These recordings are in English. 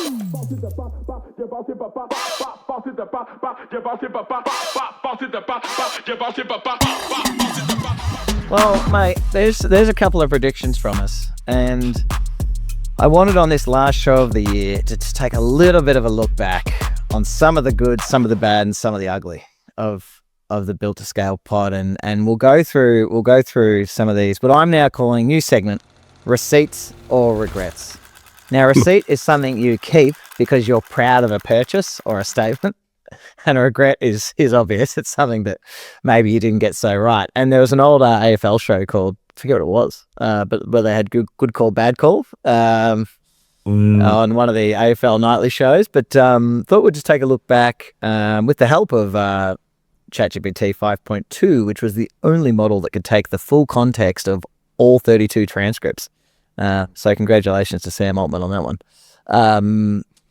Well, mate, there's a couple of predictions from us, and I wanted on this last show of the year to take a little bit of a look back on some of the good, some of the bad, and some of the ugly of the Built to Scale pod, and we'll go through some of these. But I'm now calling new segment Receipts or Regrets. Now, a receipt is something you keep because you're proud of a purchase or a statement. And a regret is obvious. It's something that maybe you didn't get so right. And there was an old AFL show called, I forget what it was, but where they had good call, bad call on one of the AFL nightly shows. But thought we'd just take a look back with the help of ChatGPT 5.2, which was the only model that could take the full context of all 32 transcripts. So congratulations to Sam Altman on that one.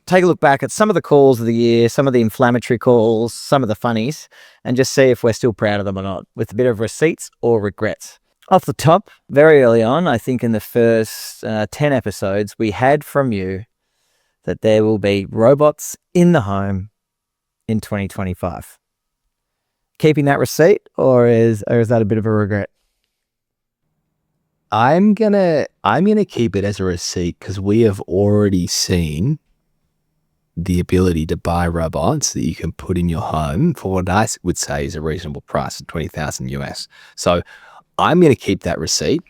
Take a look back at some of the calls of the year, some of the inflammatory calls, some of the funnies, and just see if we're still proud of them or not, with a bit of receipts or regrets. Off the top, very early on, I think in the first 10 episodes, we had from you that there will be robots in the home in 2025. Keeping that receipt, or is that a bit of a regret? I'm gonna keep it as a receipt because we have already seen the ability to buy robots that you can put in your home for what I would say is a reasonable price of $20,000 US. So I'm going to keep that receipt.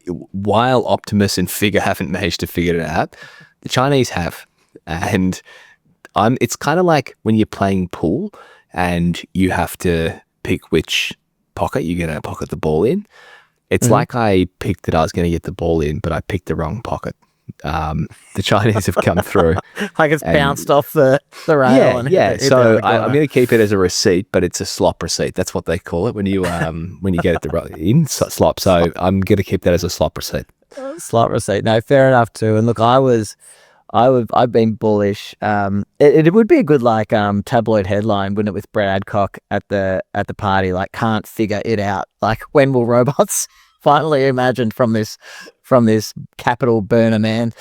While Optimus and Figure haven't managed to figure it out, the Chinese have. And it's kind of like when you're playing pool and you have to pick which pocket you're going to pocket the ball in. It's like I picked that I was going to get the ball in, but I picked the wrong pocket. The Chinese have come through. Like it's bounced off the rail. Yeah. So I'm going to keep it as a receipt, but it's a slop receipt. That's what they call it when you get it in slop. So I'm going to keep that as a slop receipt. Slot receipt. No, fair enough too. And look, I've been bullish. It would be a good tabloid headline, wouldn't it, with Brett Adcock at the party, like can't figure it out. Like when will robots finally imagined from this capital burner man?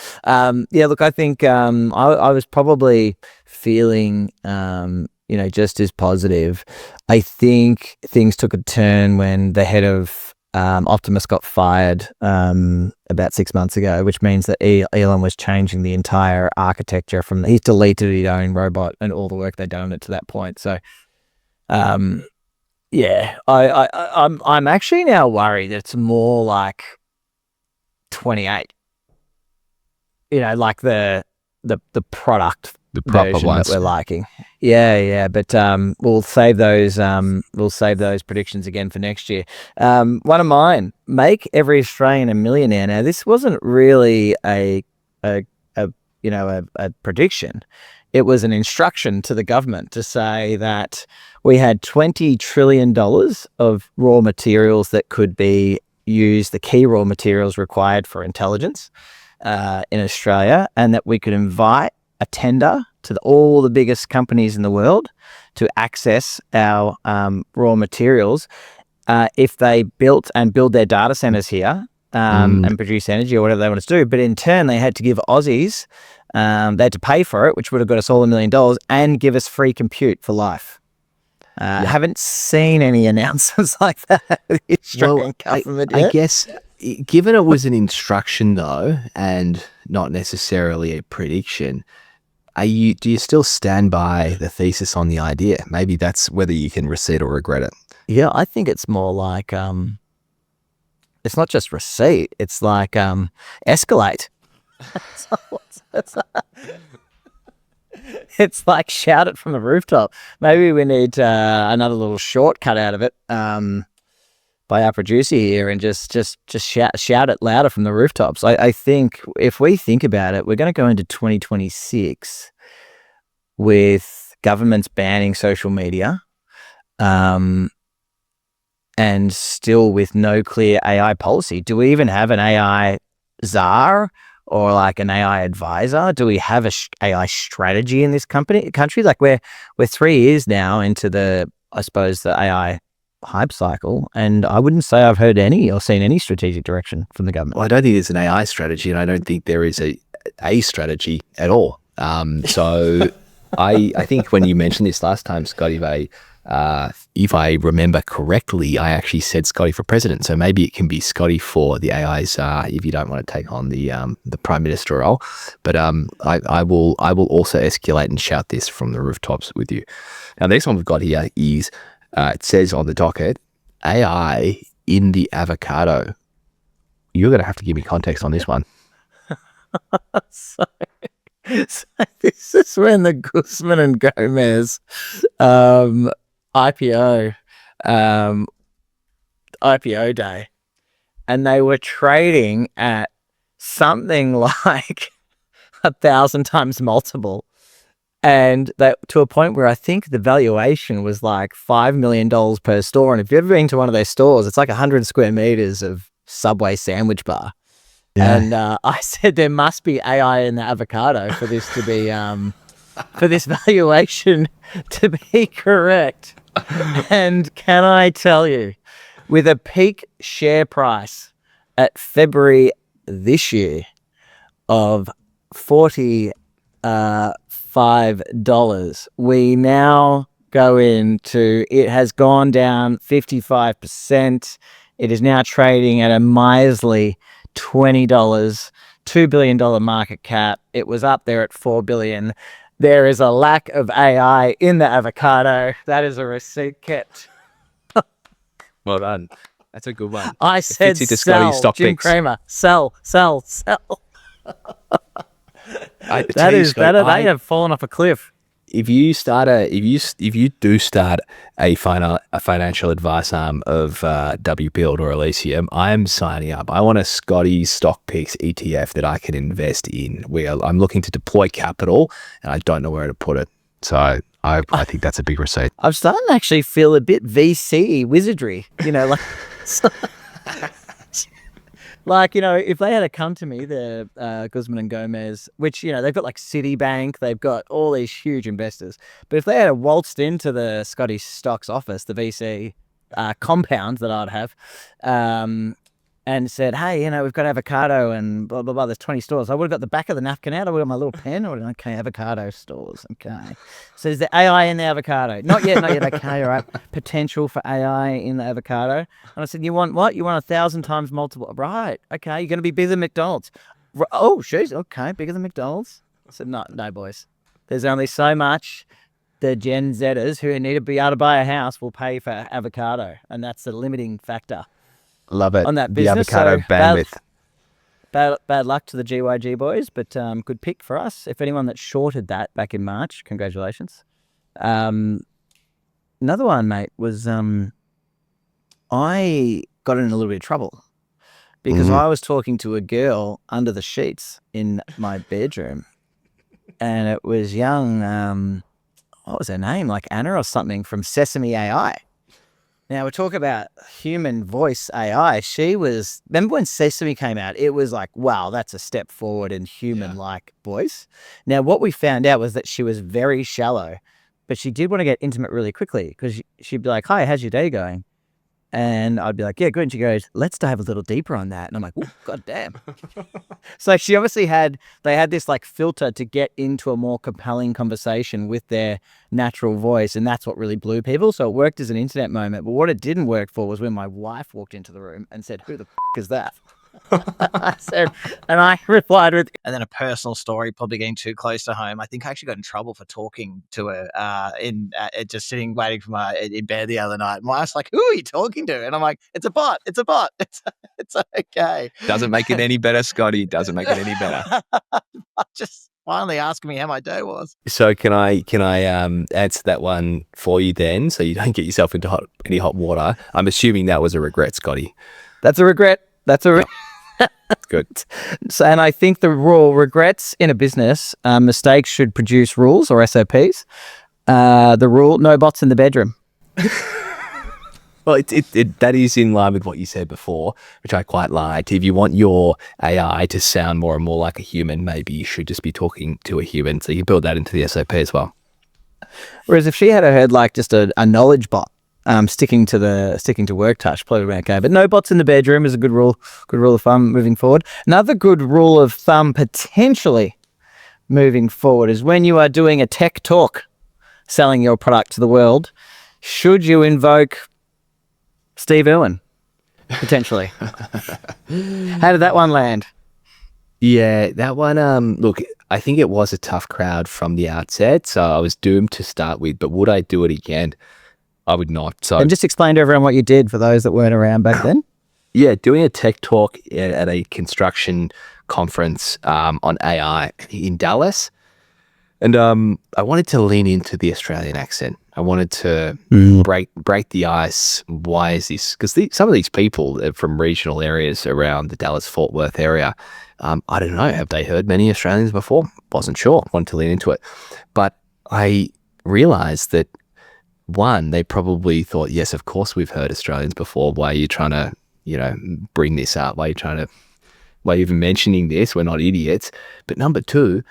Look, I think I was probably feeling just as positive. I think things took a turn when the head of Optimus got fired about 6 months ago, which means that Elon was changing the entire architecture he's deleted his own robot and all the work they'd done on it to that point. So I'm actually now worried that it's more like 28. Like the product, the proper version ones that we're liking. Yeah. But we'll save those. We'll save those predictions again for next year. One of mine: make every Australian a millionaire. Now, this wasn't really a prediction. It was an instruction to the government to say that we had $20 trillion of raw materials that could be used, the key raw materials required for intelligence in Australia, and that we could invite a tender to all the biggest companies in the world to access our raw materials if they build their data centers here and produce energy or whatever they want to do. But in turn, they had to give Aussies, they had to pay for it, which would have got us all $1 million, and give us free compute for life. Haven't seen any announcements like that. The Australian government yet. I guess, given it was an instruction though, and not necessarily a prediction, do you still stand by the thesis on the idea? Maybe that's whether you can receipt or regret it. Yeah, I think it's more like it's not just receipt. It's like Escalate. It's like shout it from the rooftop. Maybe we need another little shortcut out of it by our producer here, and just shout it louder from the rooftops. I think if we think about it, we're going to go into 2026 with governments banning social media, and still with no clear AI policy. Do we even have an AI czar? Or like an AI advisor? Do we have a AI strategy in this country? Like we're 3 years now into the AI hype cycle, and I wouldn't say I've heard any or seen any strategic direction from the government. Well, I don't think there's an AI strategy, and I don't think there is a strategy at all. So I think when you mentioned this last time, Scotty, if I remember correctly, I actually said Scotty for president. So maybe it can be Scotty for the AIs if you don't want to take on the prime minister role. But I will also escalate and shout this from the rooftops with you. Now, the next one we've got here is it says on the docket, AI in the avocado. You're going to have to give me context on this one. So this is when the Guzman and Gomez IPO day, and they were trading at something like 1,000 times multiple, and that to a point where I think the valuation was like $5 million per store. And if you've ever been to one of those stores, it's like 100 square meters of Subway sandwich bar. Yeah. And I said there must be AI in the avocado for this to be for this valuation to be correct. And can I tell you, with a peak share price at February this year of $45, we now go into, it has gone down 55%. It is now trading at a measly $20, $2 billion market cap. It was up there at $4 billion. There is a lack of AI in the avocado. That is a receipt kept. Well done. That's a good one. I said sell, stock Jim picks. Cramer. Sell. They have fallen off a cliff. If you do start a financial advice arm of WPield or Elysium, I am signing up. I want a Scotty stock picks ETF that I can invest in. I'm looking to deploy capital and I don't know where to put it. So I think that's a big receipt. I'm starting to actually feel a bit VC wizardry, like like, if they had come to me, the Guzman and Gomez, which, they've got like Citibank, they've got all these huge investors. But if they had waltzed into the Scottish Stocks office, the VC compound that I'd have, and said, hey, we've got avocado and blah, blah, blah, there's 20 stores. I would have got the back of the napkin out. I would have my little pen. Okay, avocado stores. Okay. So is there AI in the avocado? Not yet. Okay, all right. Potential for AI in the avocado. And I said, you want what? You want 1,000 times multiple. Right. Okay. You're going to be bigger than McDonald's. Oh, jeez. Okay. Bigger than McDonald's. I said, no, boys. There's only so much the Gen Zers who need to be able to buy a house will pay for avocado. And that's the limiting factor. Love it. On that business. The avocado bandwidth. Bad luck to the GYG boys, but good pick for us. If anyone that shorted that back in March, congratulations. Another one, mate, was I got in a little bit of trouble because I was talking to a girl under the sheets in my bedroom, and it was young, what was her name? Like Anna or something from Sesame AI. Now, we're talking about human voice AI. Remember when Sesame came out? It was like, wow, that's a step forward in human-like voice. Now, what we found out was that she was very shallow, but she did want to get intimate really quickly because she'd be like, hi, how's your day going? And I'd be like, yeah, good. And she goes, let's dive a little deeper on that. And I'm like, oh, God damn. So she obviously they had this like filter to get into a more compelling conversation with their natural voice. And that's what really blew people. So it worked as an internet moment. But what it didn't work for was when my wife walked into the room and said, who the is that? I said, and I replied with, and then a personal story, probably getting too close to home. I think I actually got in trouble for talking to her just sitting waiting for in bed the other night. My wife's like, "Who are you talking to?" And I'm like, "It's a bot. It's a bot. It's okay." Doesn't make it any better, Scotty. Doesn't make it any better. Just finally asking me how my day was. So can I answer that one for you then, so you don't get yourself into any hot water? I'm assuming that was a regret, Scotty. That's a regret. Good. So, and I think the rule, regrets in a business, mistakes should produce rules or SOPs. The rule, no bots in the bedroom. Well, that is in line with what you said before, which I quite liked. If you want your AI to sound more and more like a human, maybe you should just be talking to a human. So you can build that into the SOP as well. Whereas if she had heard like just a knowledge bot, sticking to work touch, probably okay. But no bots in the bedroom is a good rule of thumb moving forward. Another good rule of thumb potentially moving forward is when you are doing a tech talk, selling your product to the world, should you invoke Steve Irwin, potentially? How did that one land? Yeah, that one, look, I think it was a tough crowd from the outset, so I was doomed to start with, but would I do it again? I would not. So, And just explain to everyone what you did for those that weren't around back then. yeah, doing a tech talk at a construction conference on AI in Dallas. And I wanted to lean into the Australian accent. I wanted to break the ice. Why is this? Because some of these people are from regional areas around the Dallas-Fort Worth area. I don't know. Have they heard many Australians before? Wasn't sure. Wanted to lean into it. But I realized that, one, they probably thought, yes, of course we've heard Australians before. Why are you trying to, bring this up? Why are you even mentioning this? We're not idiots. But number two,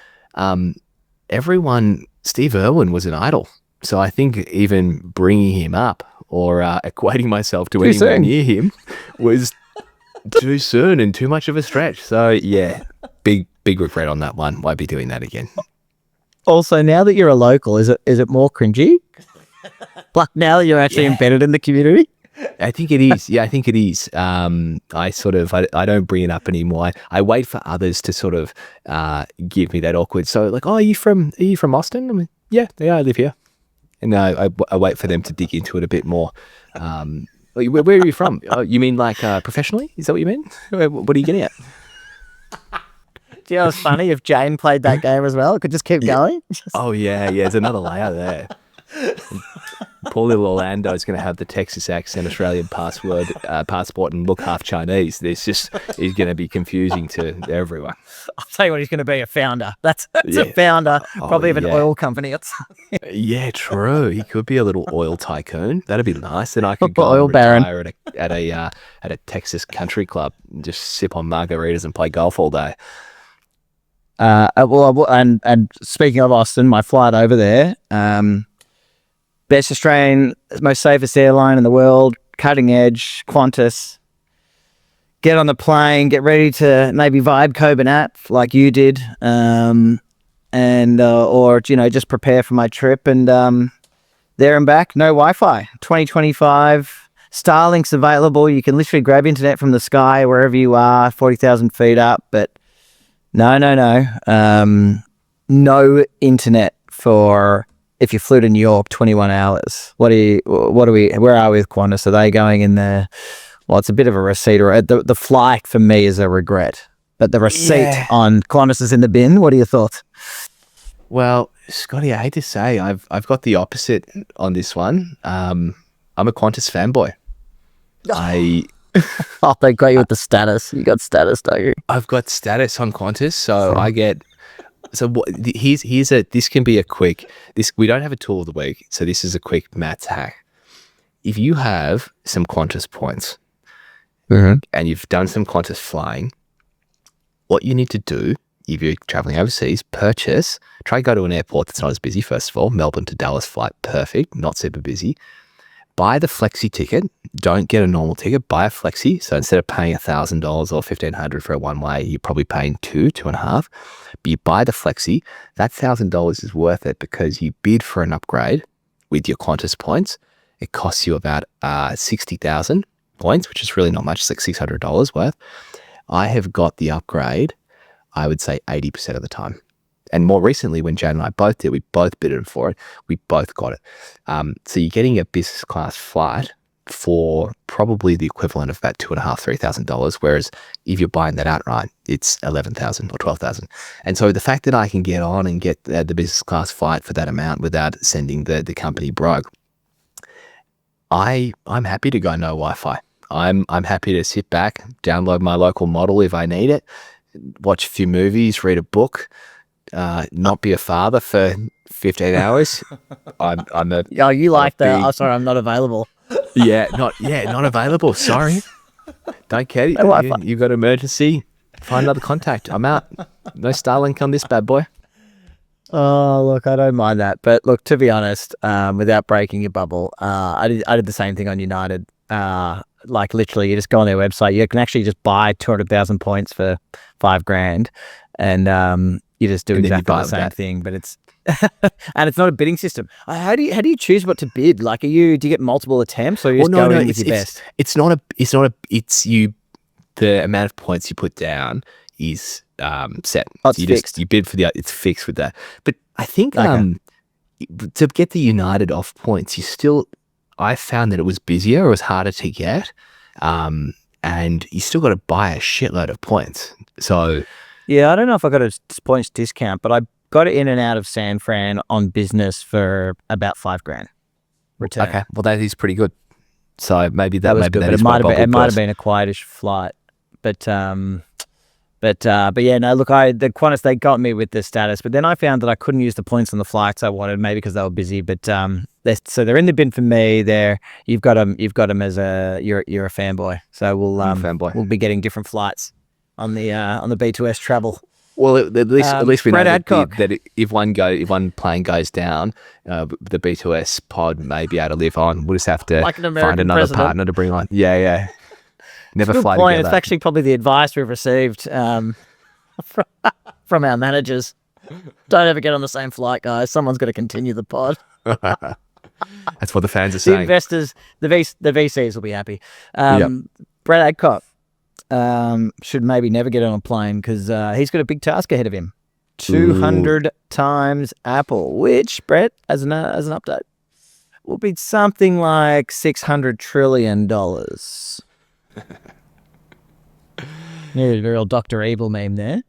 Steve Irwin was an idol. So I think even bringing him up or equating myself to anywhere near him was too soon and too much of a stretch. So yeah, big regret on that one. Won't be doing that again. Also, now that you're a local, is it more cringy? Like now that you're actually embedded in the community? I think it is. Yeah, I think it is. I don't bring it up anymore. I wait for others to sort of give me that awkward. So like, oh, are you from Austin? I mean, yeah, I live here. And I wait for them to dig into it a bit more. Where are you from? Oh, you mean like professionally? Is that what you mean? What are you getting at? Do you know what's funny? If Jane played that game as well, it could just keep going. Oh, yeah. There's another layer there. Poor little Orlando's going to have the Texas accent, Australian passport, and look half Chinese. He's going to be confusing to everyone. I'll tell you what, he's going to be a founder. That's a founder, probably of an oil company. Yeah, true. He could be a little oil tycoon. That'd be nice. Then I could go oil and baron retire at a Texas country club and just sip on margaritas and play golf all day. And speaking of Austin, my flight over there, best Australian, most safest airline in the world, cutting edge, Qantas. Get on the plane, get ready to maybe vibe Copenhagen like you did, or just prepare for my trip. And there and back, no Wi-Fi. 2025, Starlink's available. You can literally grab internet from the sky wherever you are, 40,000 feet up. But no, no internet for. If you flew to New York, 21 hours. Where are we with Qantas? Are they going in there? Well, it's a bit of a receipt. Or the flight for me is a regret. But the receipt on Qantas is in the bin. What are your thoughts? Well, Scotty, I hate to say, I've got the opposite on this one. I'm a Qantas fanboy. They got you with the status. You got status, don't you? I've got status on Qantas, so I get... So this can be a quick, we don't have a tool of the week, so this is a quick maths hack. If you have some Qantas points and you've done some Qantas flying, what you need to do if you're traveling overseas, try go to an airport that's not as busy, first of all. Melbourne to Dallas flight, perfect, not super busy. Buy the flexi ticket. Don't get a normal ticket. Buy a flexi. So instead of paying $1,000 or $1,500 for a one-way, you're probably paying $2,500. But you buy the flexi. That $1,000 is worth it because you bid for an upgrade with your Qantas points. It costs you about 60,000 points, which is really not much. It's like $600 worth. I have got the upgrade, I would say 80% of the time. And more recently, when Jan and I both did, we both bidded for it. We both got it. So you're getting a business class flight for probably the equivalent of about $2,500, $3,000. Whereas if you're buying that outright, it's $11,000 or $12,000. And so the fact that I can get on and get the business class flight for that amount without sending the company broke, I'm happy to go no Wi-Fi. I'm happy to sit back, download my local model if I need it, watch a few movies, read a book. Not be a father for 15 hours. I'm a... Oh, you like that? I'm sorry, I'm not available. Not available. Sorry. Don't care. You've got emergency. Find another contact. I'm out. No Starlink on this bad boy. Oh, look, I don't mind that. But look, to be honest, without breaking your bubble, I did the same thing on United. Like literally, you just go on their website. You can actually just buy 200,000 points for $5,000. And You just do And then you exactly buy the with same that. thing, but it's and it's not a bidding system. How do you choose what to bid? Like, do you get multiple attempts, or you just go in with your best? It's you. The amount of points you put down is set. Oh, So it's fixed. you bid for it's fixed with that. But I think Okay. to get the United off points, I found that it was busier, it was harder to get, and you still got to buy a shitload of points. So Yeah, I don't know if I got a points discount, but I got it in and out of San Fran on business for about $5,000 return. okay, well that is pretty good. So maybe That was good, that but is it why Bob might would have first. been a quietish flight. But yeah, no, look, the Qantas, they got me with the status, but then I found that I couldn't use the points on the flights I wanted, maybe because they were busy. But so they're in the bin for me. You've got them as you're a fanboy. So I'm a fanboy. we'll be getting different flights on the B2S travel. Well, at least we know Brett Adcock. that if one plane goes down, the B2S pod may be able to live on. We'll just have to Like an find American another president. partner to bring on. Yeah. Never Good fly point. together. It's actually probably the advice we've received from our managers. Don't ever get on the same flight, guys. Someone's got to continue the pod. That's what the fans are The saying. investors, the VCs will be happy. Yep. Brett Adcock should maybe never get on a plane because he's got a big task ahead of him. 200 times Apple, which, Brett, as an update, will be something like $600 trillion. Yeah, very old Dr. Evil meme there.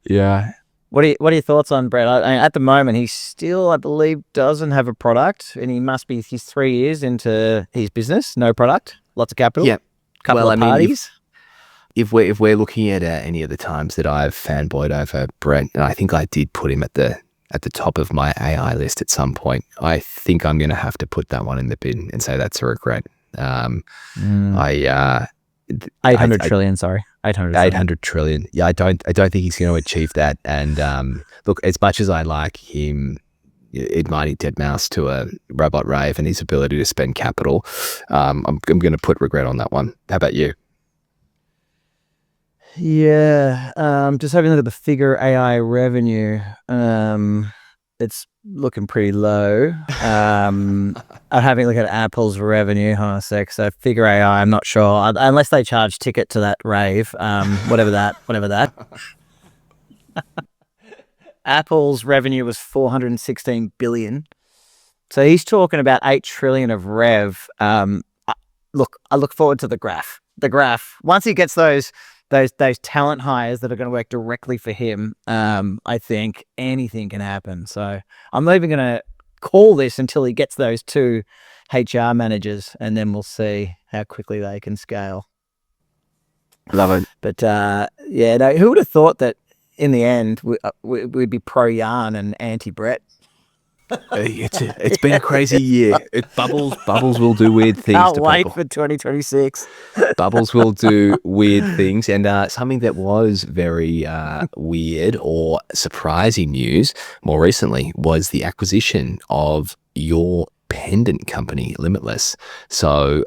Yeah. What are your thoughts on Brett? At the moment, he still, I believe, doesn't have a product, and he's 3 years into his business. No product, lots of capital. Yeah. Couple of parties. If we're looking at any of the times that I've fanboyed over Brett, and I think I did put him at the top of my AI list at some point, I think I'm going to have to put that one in the bin and say that's a regret. 800 trillion, sorry. 800 trillion. Yeah, I don't think he's going to achieve that. And look, as much as I like him admiring Deadmau5 to a robot rave and his ability to spend capital, I'm going to put regret on that one. How about you? Yeah, just having a look at the Figure AI revenue. It's looking pretty low. I'm having a look at Apple's revenue. Hold on a sec. So Figure AI, I'm not sure unless they charge ticket to that rave. Whatever that. Apple's revenue was 416 billion. So he's talking about 8 trillion of rev. I look forward to the graph. Once he gets those talent hires that are going to work directly for him, I think anything can happen. So I'm not even going to call this until he gets those 2 HR managers, and then we'll see how quickly they can scale. Love it. But yeah, no, who would have thought that in the end we'd be pro Yarn and anti Brett? It's been a crazy year. Bubbles will do weird things. Can't to wait people. for 2026. Bubbles will do weird things, and something that was very weird or surprising news more recently was the acquisition of your pendant company, Limitless. So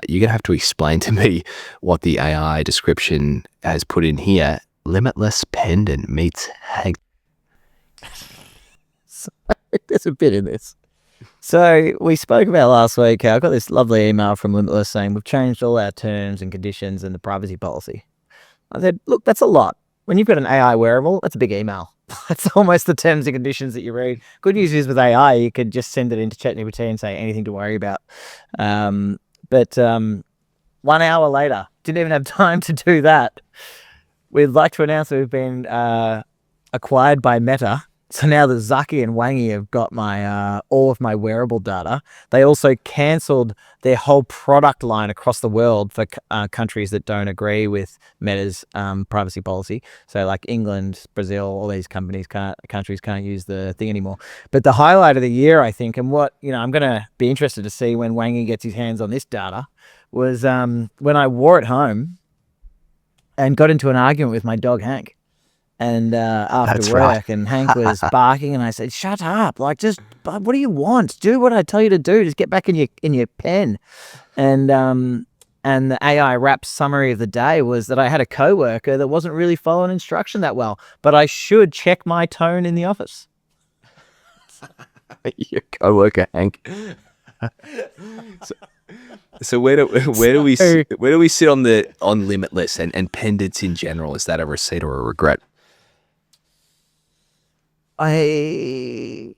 you're gonna have to explain to me what the AI description has put in here. Limitless pendant meets hang. There's a bit in this. So we spoke about last week. I got this lovely email from Limitless saying we've changed all our terms and conditions and the privacy policy. I said, look, that's a lot. When you've got an AI wearable, that's a big email. That's almost the terms and conditions that you read. Good news is with AI, you could just send it into ChatGPT and say anything to worry about. But 1 hour later, didn't even have time to do that. We'd like to announce that we've been acquired by Meta. So now that Zaki and Wangi have got my all of my wearable data, they also cancelled their whole product line across the world for countries that don't agree with Meta's privacy policy. So like England, Brazil, all these countries can't use the thing anymore. But the highlight of the year, I think, and what I'm going to be interested to see when Wangi gets his hands on this data, was when I wore it home and got into an argument with my dog Hank. And after That's work, right. and Hank was barking, and I said, "Shut up! Like, just what do you want? Do what I tell you to do. Just get back in your pen." And And the AI rap summary of the day was that I had a coworker that wasn't really following instruction that well, but I should check my tone in the office. Your coworker Hank. So where do we sit on Limitless and pendants in general? Is that a receipt or a regret? I'm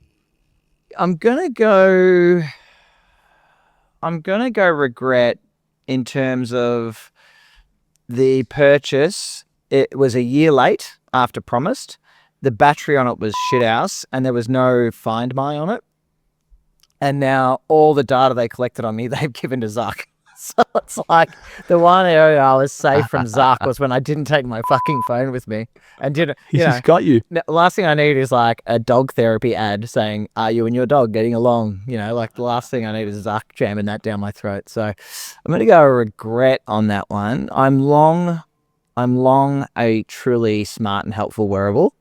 gonna go regret in terms of the purchase. It was a year late after promised. The battery on it was shit house, and there was no Find My on it. And now all the data they collected on me, they've given to Zuck. So it's like the one area I was safe from Zuck was when I didn't take my fucking phone with me and didn't. He's got you. The last thing I need is like a dog therapy ad saying, "Are you and your dog getting along?" Like the last thing I need is Zuck jamming that down my throat. So I'm gonna go regret on that one. I'm long a truly smart and helpful wearable,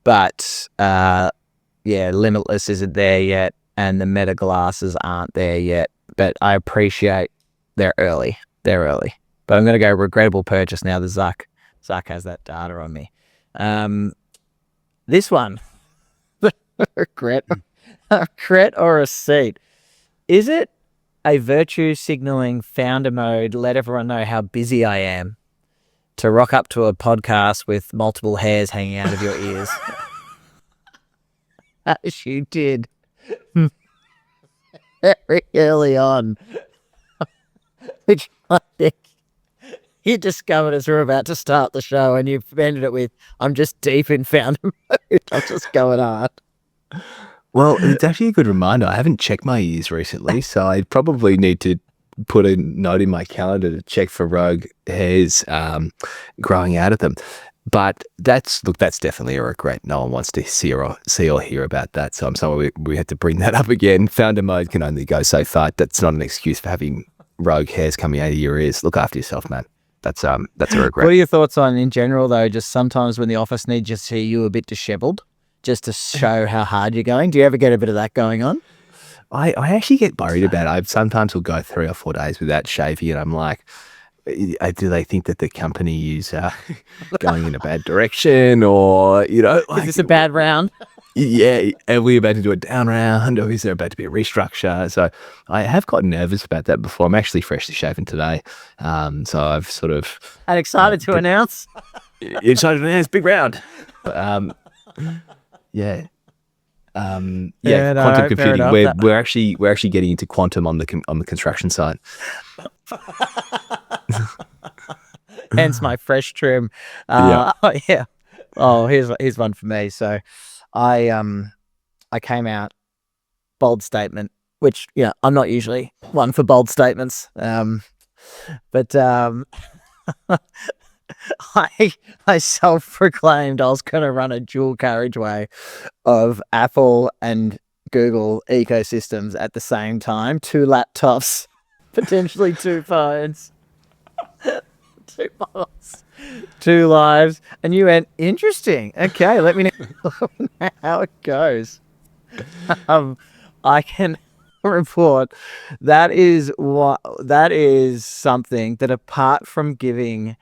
but Limitless isn't there yet, and the Meta glasses aren't there yet. But I appreciate they're early. But I'm going to go regrettable purchase now that Zuck has that data on me. This one, regret or a seat. Is it a virtue signaling founder mode, let everyone know how busy I am, to rock up to a podcast with multiple hairs hanging out of your ears? As you did very early on. Which I think you discovered as we were about to start the show, and you've ended it with, "I'm just deep in founder mode. I'm just going hard." Well, it's actually a good reminder. I haven't checked my ears recently, so I probably need to put a note in my calendar to check for rogue hairs growing out of them. But that's definitely a regret. No one wants to see or hear about that. So I'm sorry we had to bring that up again. Founder mode can only go so far. That's not an excuse for having rogue hairs coming out of your ears. Look after yourself, man. That's a regret. What are your thoughts on, in general, though, just sometimes when the office needs to see you a bit disheveled, just to show how hard you're going? Do you ever get a bit of that going on? I actually get worried about it. I sometimes will go 3 or 4 days without shaving, and I'm like, do they think that the company is going in a bad direction, or is this a bad round? Yeah, are we about to do a down round, or is there about to be a restructure? So I have gotten nervous about that before. I'm actually freshly shaven today, so I've sort of and excited to announce. Excited to announce big round. Yeah. Quantum computing. We're actually getting into quantum on the construction site. Hence my fresh trim. Yeah. Oh, here's one for me. So I came out, bold statement, which I'm not usually one for bold statements. But I self-proclaimed I was going to run a dual carriageway of Apple and Google ecosystems at the same time. 2 laptops, potentially 2 phones, 2 bottles, 2 lives. And you went, interesting. Okay, let me know how it goes. I can report that is something that, apart from giving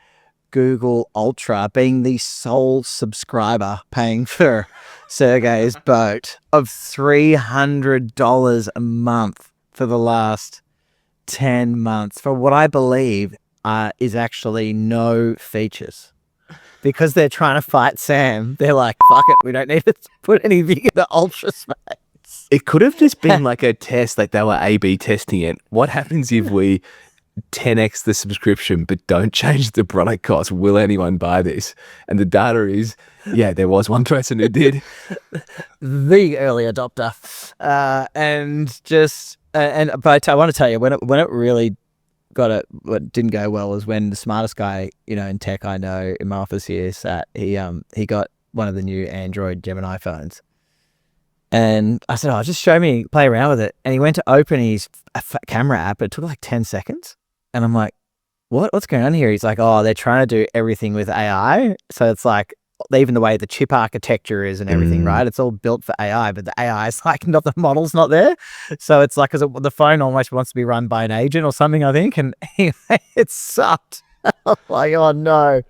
Google Ultra, being the sole subscriber paying for Sergey's boat of $300 a month for the last 10 months for what I believe is actually no features, because they're trying to fight Sam. They're like, fuck it, we don't need to put anything in the Ultra space. It could have just been like a test, like they were A/B testing it. What happens if we 10x the subscription but don't change the product cost? Will anyone buy this? And the data is, there was one person who did. The early adopter. But I want to tell you, when it really what didn't go well was when the smartest guy in tech I know in my office here sat. He got one of the new Android Gemini phones, and I said, just show me, play around with it. And he went to open his camera app. It took like 10 seconds. And I'm like, what's going on here? He's like, they're trying to do everything with AI. So it's like even the way the chip architecture is and everything, right? It's all built for AI, but the AI is like not, the model's not there. So it's like, 'cause the phone almost wants to be run by an agent or something, I think. And anyway, it sucked. Like, oh no,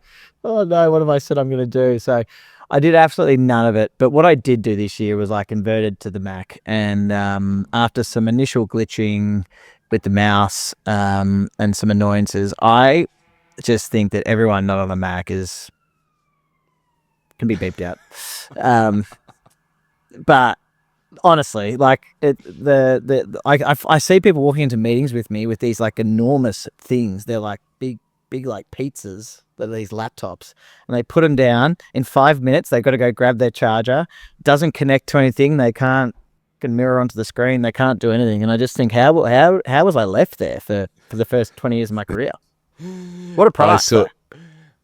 what have I said I'm going to do? So I did absolutely none of it. But what I did do this year was I converted to the Mac. And after some initial glitching with the mouse and some annoyances, I just think that everyone not on a Mac can be beeped out. But honestly, like I see people walking into meetings with me with these like enormous things. They're like big like pizzas. That are these laptops, and they put them down in 5 minutes. They've got to go grab their charger. Doesn't connect to anything. They can mirror onto the screen. They can't do anything. And I just think, how was I left there for the first 20 years of my career? What a product!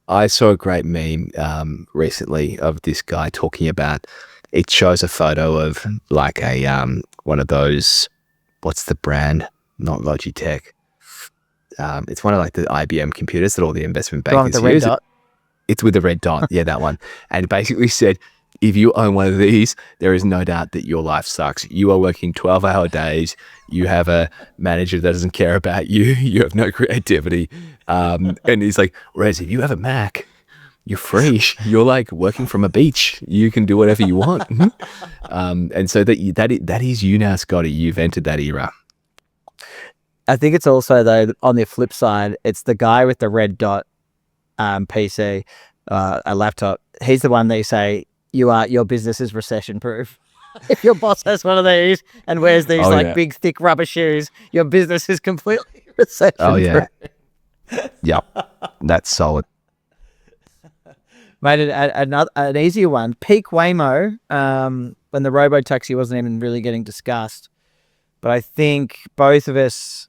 I saw a great meme recently of this guy talking about. It shows a photo of like a one of those. What's the brand? Not Logitech. It's one of like the IBM computers that all the investment bankers use. Red dot. It's with the red dot. Yeah, that one. And basically said, if you own one of these, there is no doubt that your life sucks. You are working 12-hour days. You have a manager that doesn't care about you. You have no creativity. And he's like, whereas if you have a Mac, you're free. You're like working from a beach. You can do whatever you want. And so that is you now, Scotty. You've entered that era. I think it's also, though, on the flip side, it's the guy with the red dot PC, a laptop. He's the one they say, your business is recession proof. If your boss has one of these and wears these big, thick rubber shoes, your business is completely recession proof. Oh, yeah. Yep. That's solid. Mate, an easier one. Peak Waymo, when the robo-taxi wasn't even really getting discussed. But I think both of us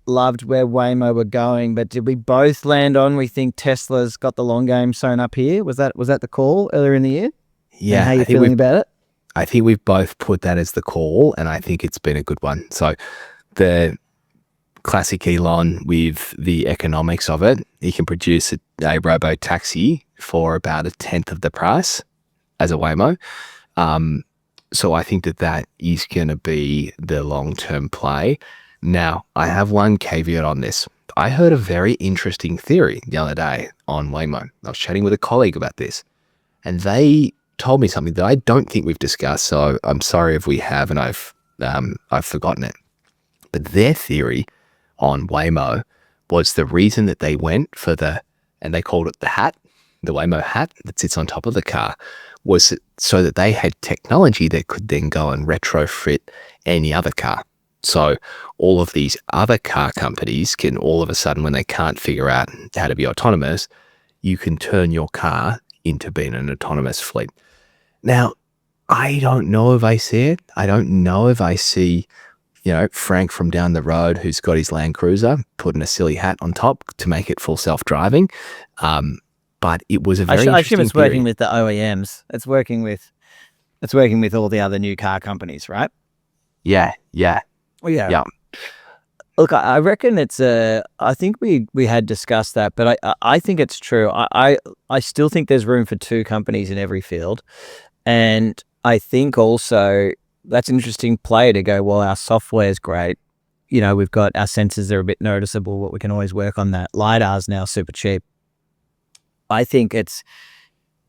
loved where Waymo were going, but did we both land on, we think Tesla's got the long game sewn up here? Was that the call earlier in the year? Yeah. And how are you feeling about it? I think we've both put that as the call, and I think it's been a good one. So the classic Elon with the economics of it, he can produce a robo-taxi for about 1/10 of the price as a Waymo. So I think that is going to be the long-term play. Now, I have one caveat on this. I heard a very interesting theory the other day on Waymo. I was chatting with a colleague about this, and they told me something that I don't think we've discussed, so I'm sorry if we have and I've forgotten it. But their theory on Waymo was the reason that they went for and they called it the hat, the Waymo hat that sits on top of the car, was so that they had technology that could then go and retrofit any other car. So all of these other car companies can all of a sudden, when they can't figure out how to be autonomous, you can turn your car into being an autonomous fleet. Now, I don't know if I see it. I don't know if I see, Frank from down the road who's got his Land Cruiser putting a silly hat on top to make it full self-driving. But it was a very interesting I assume it's theory. working with the OEMs. It's working with all the other new car companies, right? Yeah. Well, yeah. Look, I reckon it's I think we had discussed that, but I think it's true. I still think there's room for two companies in every field. And I think also that's an interesting play to go, well, our software is great. We've got our sensors, they're a bit noticeable, but we can always work on that. LiDAR's now super cheap. I think it's,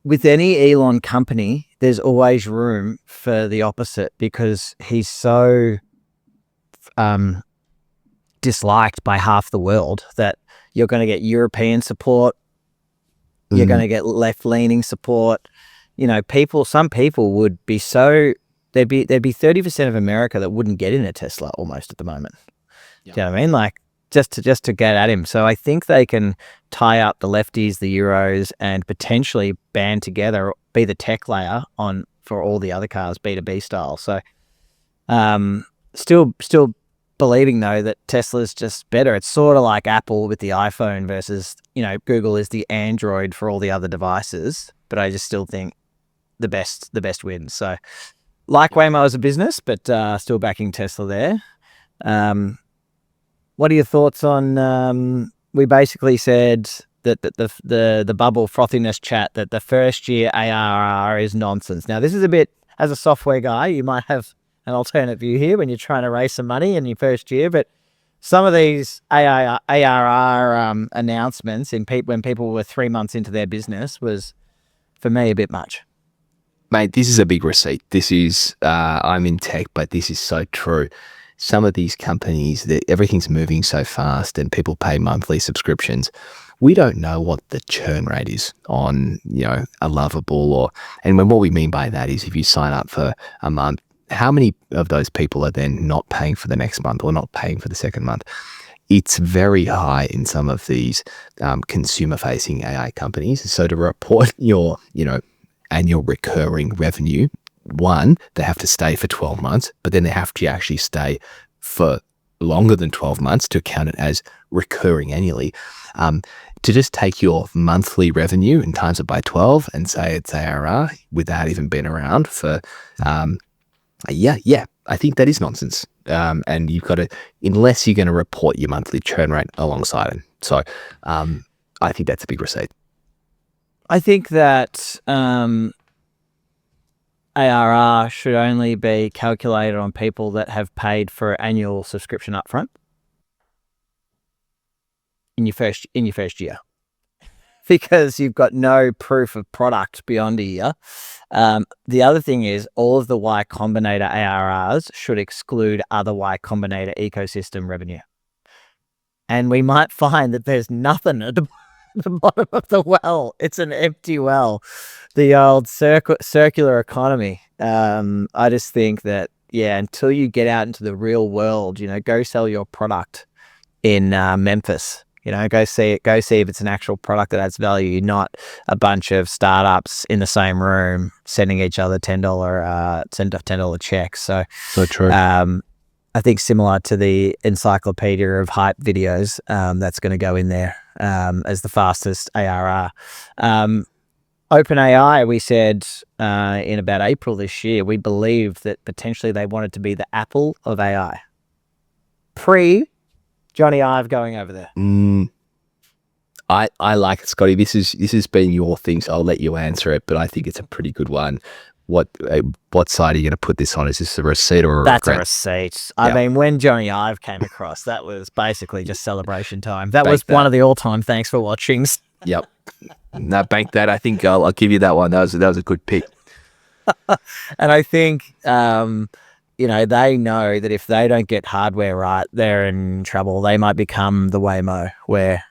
with any Elon company, there's always room for the opposite because he's so disliked by half the world that you're going to get European support, you're going to get left-leaning support. Some people would be there'd be 30% of America that wouldn't get in a Tesla almost at the moment. Yeah. Do you know what I mean? Like just to get at him. So I think they can tie up the lefties, the Euros, and potentially band together, be the tech layer for all the other cars, B2B style. So still believing though that Tesla's just better. It's sort of like Apple with the iPhone versus, Google is the Android for all the other devices. But I just still think the best wins. So like Waymo as a business, but still backing Tesla there. What are your thoughts on, we basically said the bubble frothiness chat that the first year ARR is nonsense. Now, this is a bit, as a software guy, you might have an alternate view here when you're trying to raise some money in your first year, but some of these ARR announcements when people were 3 months into their business was, for me, a bit much. Mate, this is a big receipt. This is, I'm in tech, but this is so true. Some of these companies, everything's moving so fast and people pay monthly subscriptions. We don't know what the churn rate is on, a Lovable and what we mean by that is if you sign up for a month, how many of those people are then not paying for the next month or not paying for the second month? It's very high in some of these consumer-facing AI companies. So to report your, annual recurring revenue, one, they have to stay for 12 months, but then they have to actually stay for longer than 12 months to count it as recurring annually. To just take your monthly revenue and times it by 12 and say it's ARR without even being around for, I think that is nonsense. And you've got to, unless you're going to report your monthly churn rate alongside it. So I think that's a big receipt. I think that ARR should only be calculated on people that have paid for annual subscription upfront in your first year, because you've got no proof of product beyond a year. The other thing is all of the Y Combinator ARRs should exclude other Y Combinator ecosystem revenue, and we might find that there's nothing at the bottom of the well. It's an empty well. The old circular economy. I just think that, until you get out into the real world, go sell your product in Memphis. Go see it. Go see if it's an actual product that adds value, not a bunch of startups in the same room sending each other $10 checks. So true. I think similar to the encyclopedia of hype videos, that's going to go in there as the fastest ARR. OpenAI, we said in about April this year, we believed that potentially they wanted to be the Apple of AI. Johnny Ive going over there. I like it, Scotty. This has been your thing, so I'll let you answer it, but I think it's a pretty good one. What side are you going to put this on? Is this a receipt or a That's regret? a receipt. I mean, when Johnny Ive came across, that was basically just celebration time. That was one of the all-time thanks for watchings. Yep. No, bank that. I think I'll give you that one. That was a good pick. And I think they know that if they don't get hardware right, they're in trouble. They might become the Waymo, where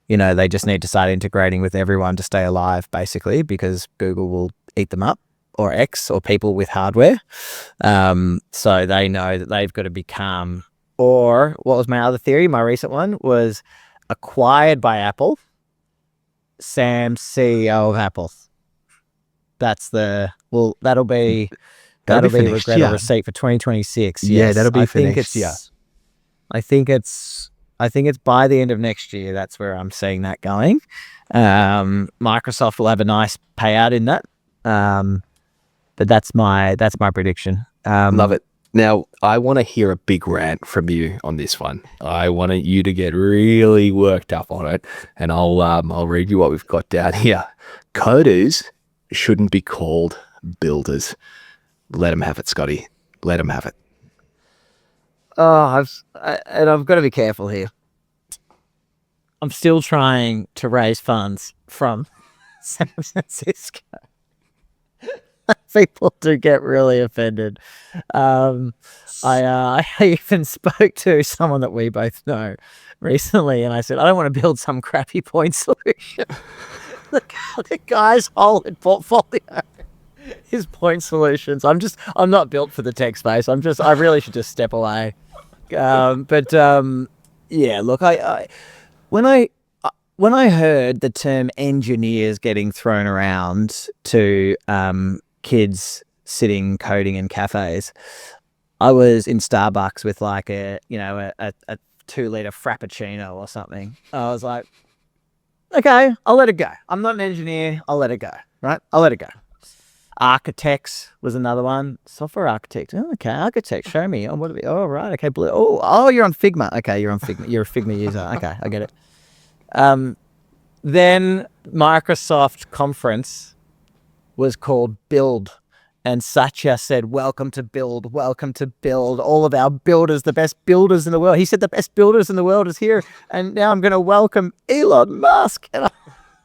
they just need to start integrating with everyone to stay alive, basically, because Google will eat them up, or X, or people with hardware. So they know that they've got to become, or what was my other theory? My recent one was acquired by Apple. Sam, CEO of Apple. That'll be regret or receipt for 2026. Yeah, yes. that'll be for next year. I think it's by the end of next year. That's where I'm seeing that going. Microsoft will have a nice payout in that. But that's my prediction. Love it. Now, I want to hear a big rant from you on this one. I want you to get really worked up on it, and I'll read you what we've got down here. Coders shouldn't be called builders. Let them have it, Scotty. Let them have it. Oh, I've got to be careful here. I'm still trying to raise funds from San Francisco. People do get really offended. I even spoke to someone that we both know recently, and I said, I don't want to build some crappy point solution. The guy's whole portfolio is point solutions. I'm not built for the tech space. I really should just step away. Look, when I heard the term engineers getting thrown around to kids sitting coding in cafes, I was in Starbucks with like a 2-liter frappuccino or something. I was like, okay, I'll let it go. I'm not an engineer. I'll let it go. Right? I'll let it go. Architects was another one. Software architect. Oh, okay, architect. Show me. Oh, what are we? Oh, right. Okay, blue. Oh, you're on Figma. Okay, you're on Figma. You're a Figma user. Okay, I get it. Then Microsoft conference was called Build. And Satya said, welcome to Build, welcome to Build. All of our builders, the best builders in the world. He said the best builders in the world is here. And now I'm going to welcome Elon Musk. And I'm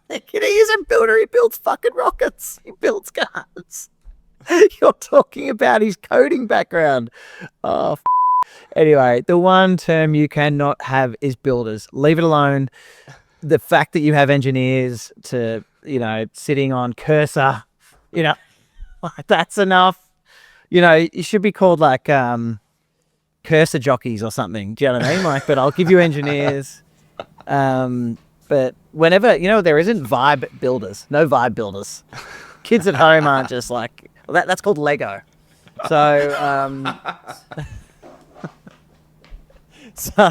thinking, he's a builder. He builds fucking rockets. He builds cars. You're talking about his coding background. Oh, anyway, the one term you cannot have is builders. Leave it alone. The fact that you have engineers to, sitting on cursor, that's enough. You should be called like cursor jockeys or something. Do you know what I mean? But I'll give you engineers. But whenever, there isn't vibe builders. No vibe builders. Kids at home aren't just like, that's called Lego. So, so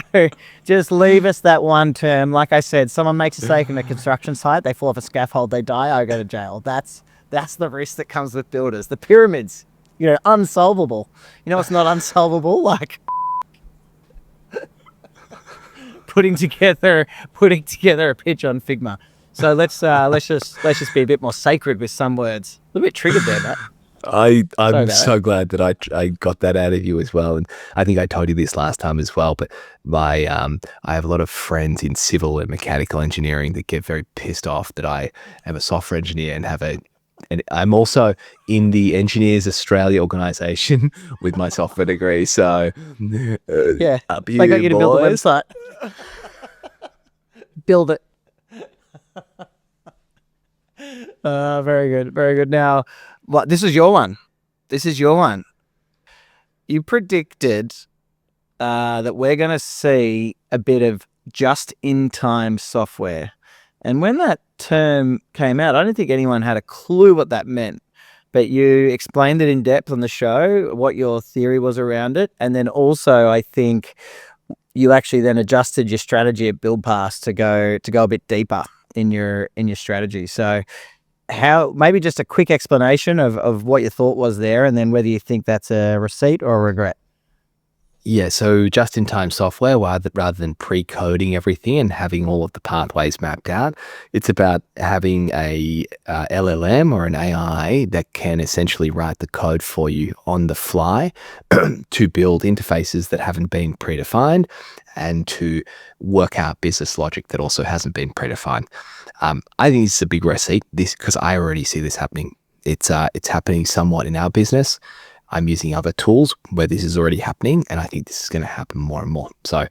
just leave us that one term. Like I said, someone makes a mistake in a construction site, they fall off a scaffold, they die, I go to jail. That's the risk that comes with builders. The pyramids, unsolvable. What's not unsolvable? Like putting together a pitch on Figma. So let's just be a bit more sacred with some words. A little bit triggered there, Matt. I'm so glad that I got that out of you as well. And I think I told you this last time as well, but I have a lot of friends in civil and mechanical engineering that get very pissed off that I am a software engineer and I'm also in the Engineers Australia organisation with my software degree. So yeah, up here, they got you to build the boys. website. Build it. Very good, very good. Now, this is your one. You predicted that we're going to see a bit of just-in-time software. And when that term came out, I don't think anyone had a clue what that meant. But you explained it in depth on the show, what your theory was around it. And then also, I think you actually then adjusted your strategy at BuildPass to go a bit deeper in your strategy. So maybe just a quick explanation of what your thought was there, and then whether you think that's a receipt or a regret. Yeah, so just-in-time software, rather than pre-coding everything and having all of the pathways mapped out, it's about having a LLM or an AI that can essentially write the code for you on the fly to build interfaces that haven't been predefined and to work out business logic that also hasn't been predefined. I think this is a big receipt, because I already see this happening. It's happening somewhat in our business. I'm using other tools where this is already happening, and I think this is going to happen more and more. So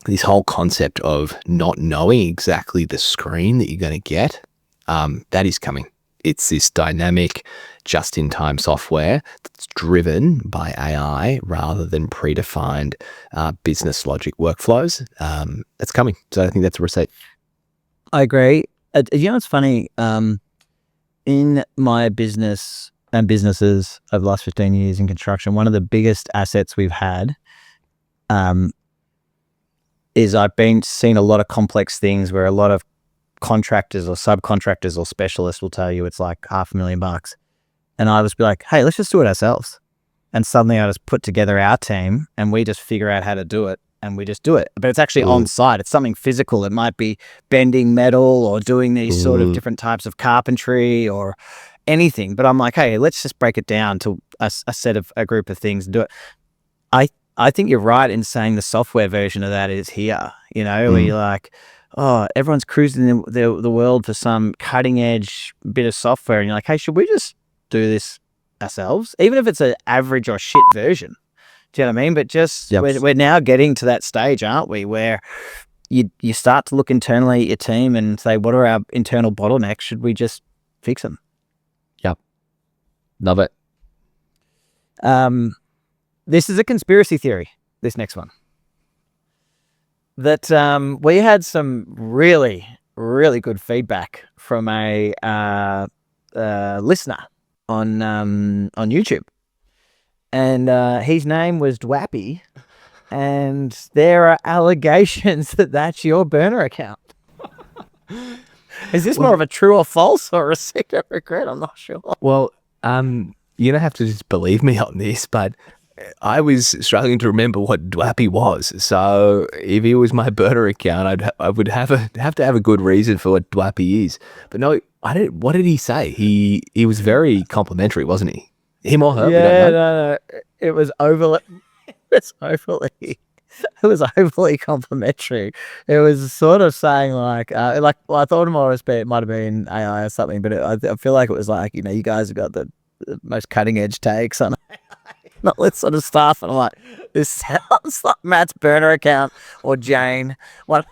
this whole concept of not knowing exactly the screen that you're going to get, that is coming. It's this dynamic, just-in-time software that's driven by AI rather than predefined business logic workflows. That's coming. So I think that's a receipt. I agree. It's funny. In my business and businesses over the last 15 years in construction, one of the biggest assets we've had is I've seen a lot of complex things where a lot of contractors or subcontractors or specialists will tell you it's like $500,000. And I just be like, hey, let's just do it ourselves. And suddenly I just put together our team and we just figure out how to do it, and we just do it. But it's actually on site. It's something physical. It might be bending metal or doing these sort of different types of carpentry or anything. But I'm like, hey, let's just break it down to a group of things and do it. I think you're right in saying the software version of that is here, where you're like, oh, everyone's cruising the world for some cutting edge bit of software. And you're like, hey, should we just do this ourselves? Even if it's an average or shit version. Do you know what I mean? But just we're now getting to that stage, aren't we, where you start to look internally at your team and say, what are our internal bottlenecks? Should we just fix them? Yep. Love it. This is a conspiracy theory, this next one. That we had some really, really good feedback from a listener on YouTube. And his name was Dwappy, and there are allegations that that's your burner account. Is this more of a true or false or a receipt of regret? I'm not sure. Well, you don't have to just believe me on this, but I was struggling to remember what Dwappy was. So if he was my burner account, I would have to have a good reason for what Dwappy is. But no, I didn't. What did he say? He was very complimentary, wasn't he? Him or her? We don't Yeah, know. no, it was overly, it's overly, it was overly complimentary. It was sort of saying like, well, I thought it might have been AI or something, but I feel like it was like, you guys have got the most cutting edge takes on all this sort of stuff, and I'm like, this sounds like Matt's burner account or Jane. What?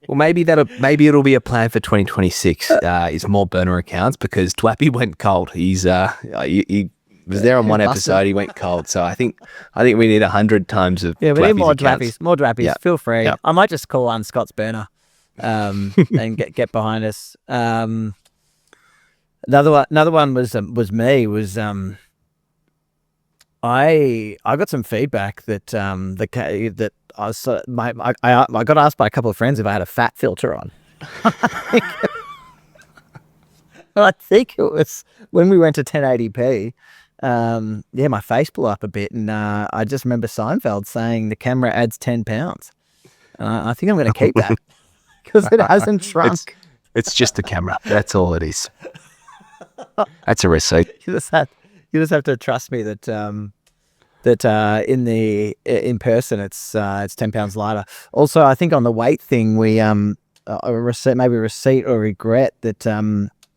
Well, maybe it'll be a plan for 2026. Is more burner accounts because Dwappy went cold. He was there on one episode. He went cold. So I think we need 100 times of Yeah, we need more accounts. Dwappies. More Dwappies. Yeah. Feel free. Yeah. I might just call on Scott's burner, and get behind us. Another one was me. I got some feedback that that I was I got asked by a couple of friends if I had a fat filter on. I think it was when we went to 1080p. Yeah, my face blew up a bit, and I just remember Seinfeld saying the camera adds 10 pounds. I think I'm going to keep that because it hasn't shrunk. It's just a camera. That's all it is. That's a receipt. You just have to trust me that in person it's 10 pounds lighter. Also, I think on the weight thing we a receipt or regret that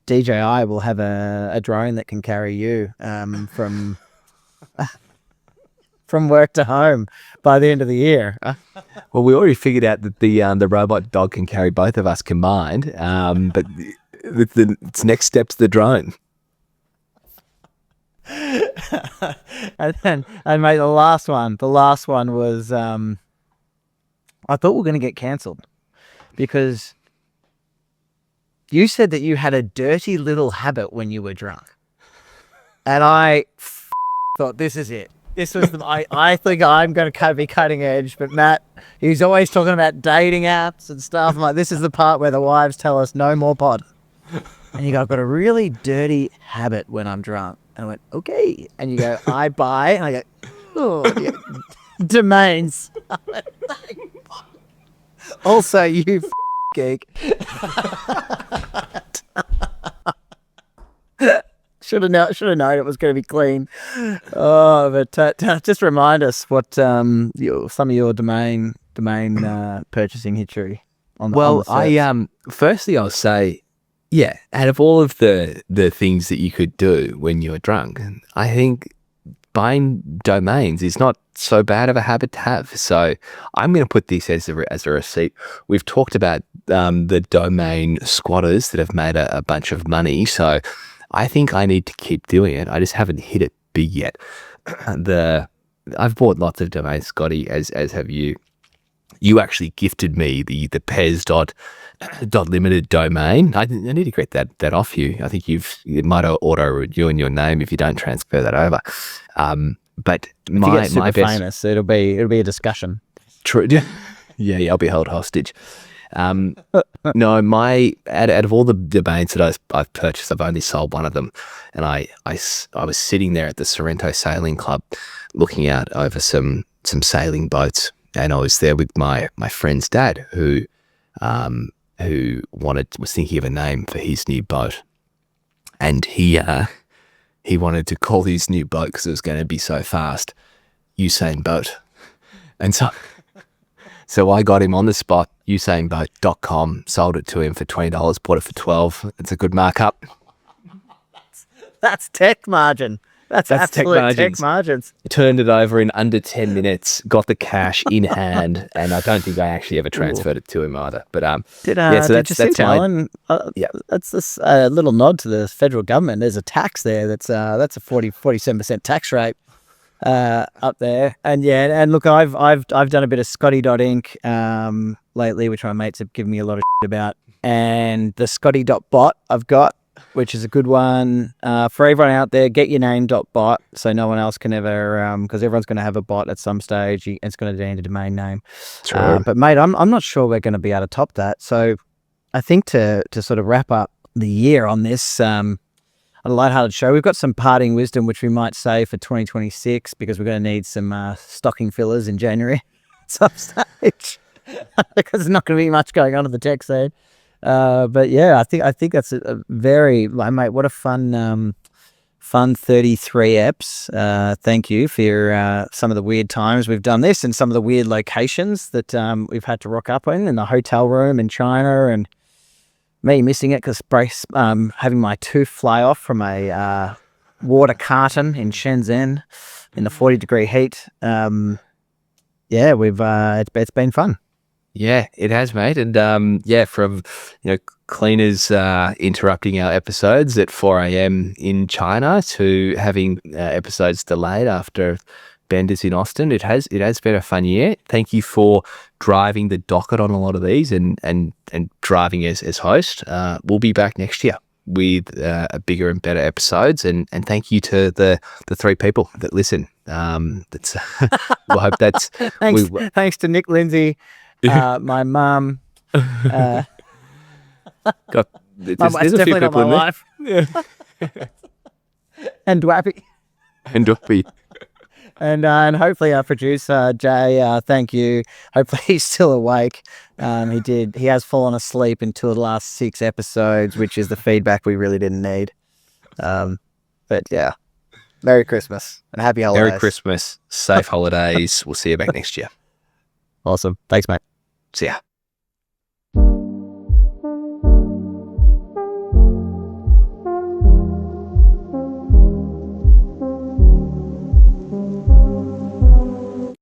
DJI will have a drone that can carry you from work to home by the end of the year. Well, we already figured out that the robot dog can carry both of us combined. But the next step's the drone. and mate, the last one was I thought we were going to get cancelled because you said that you had a dirty little habit when you were drunk, and I thought this is it. This was I think I'm going to be cutting edge, but Matt, he's always talking about dating apps and stuff. I'm like, this is the part where the wives tell us no more pod. And you go, I've got a really dirty habit when I'm drunk. And I went, okay. And you go, I buy. And I go, oh, yeah. Domains. I went, also, you geek. Should have known it was going to be clean. Oh, but just remind us what some of your domain purchasing history on the firstly I'll say, yeah, out of all of the things that you could do when you're drunk, I think buying domains is not so bad of a habit to have. So I'm going to put this as a receipt. We've talked about the domain squatters that have made a bunch of money. So I think I need to keep doing it. I just haven't hit it big yet. I've bought lots of domains, Scotty, as have you. You actually gifted me the Pez dot limited domain. I need to get that off you. I think it might auto renew in your name if you don't transfer that over. But if you get super famous, it'll be a discussion. True. Yeah, I'll be held hostage. No, out of all the domains that I've purchased, I've only sold one of them, and I was sitting there at the Sorrento Sailing Club, looking out over some sailing boats, and I was there with my friend's dad, who was thinking of a name for his new boat, and he wanted to call his new boat because it was going to be so fast, Usain Boat, and so I got him on the spot, usainboat.com, sold it to him for $20, bought it for $12. It's a good markup. That's tech margin. That's absolute tech margins. Turned it over in under 10 minutes, got the cash in hand, and I don't think I actually ever transferred it to him either. But that's this little nod to the federal government. There's a tax there that's a 47% tax rate. Up there, and look, I've done a bit of Scotty.inc lately, which my mates have given me a lot of shit about, and the Scotty.bot I've got, which is a good one for everyone out there. Get your name.bot, so no one else can ever, because everyone's going to have a bot at some stage. It's going to need a domain name. True. But mate, I'm not sure we're going to be able to top that. So I think to sort of wrap up the year on this, a lighthearted show. We've got some parting wisdom, which we might say for 2026, because we're going to need some stocking fillers in January at some stage, because there's not going to be much going on in the tech scene. But yeah, I think that's a very, mate, what a fun 33 eps. Thank you for some of the weird times we've done this, and some of the weird locations that we've had to rock up in the hotel room in China, and me missing it because having my tooth fly off from a water carton in Shenzhen in the 40-degree heat. Yeah, it's been fun. Yeah, it has, mate. And from cleaners interrupting our episodes at 4 a.m. in China to having episodes delayed after Benders in Austin, it has been a fun year. Thank you for driving the docket on a lot of these and driving as host. We'll be back next year with a bigger and better episodes. And thank you to the 3 people that listen. That's we'll hope that's thanks to Nick Lindsay. My mum. There's It's a few definitely not people my in there. wife. And Dwappy. And Duffy. And hopefully our producer, Jay, thank you. Hopefully he's still awake. He has fallen asleep until the last 6 episodes, which is the feedback we really didn't need. But yeah, Merry Christmas and Happy Holidays. Merry Christmas. Safe holidays. We'll see you back next year. Awesome. Thanks, mate. See ya.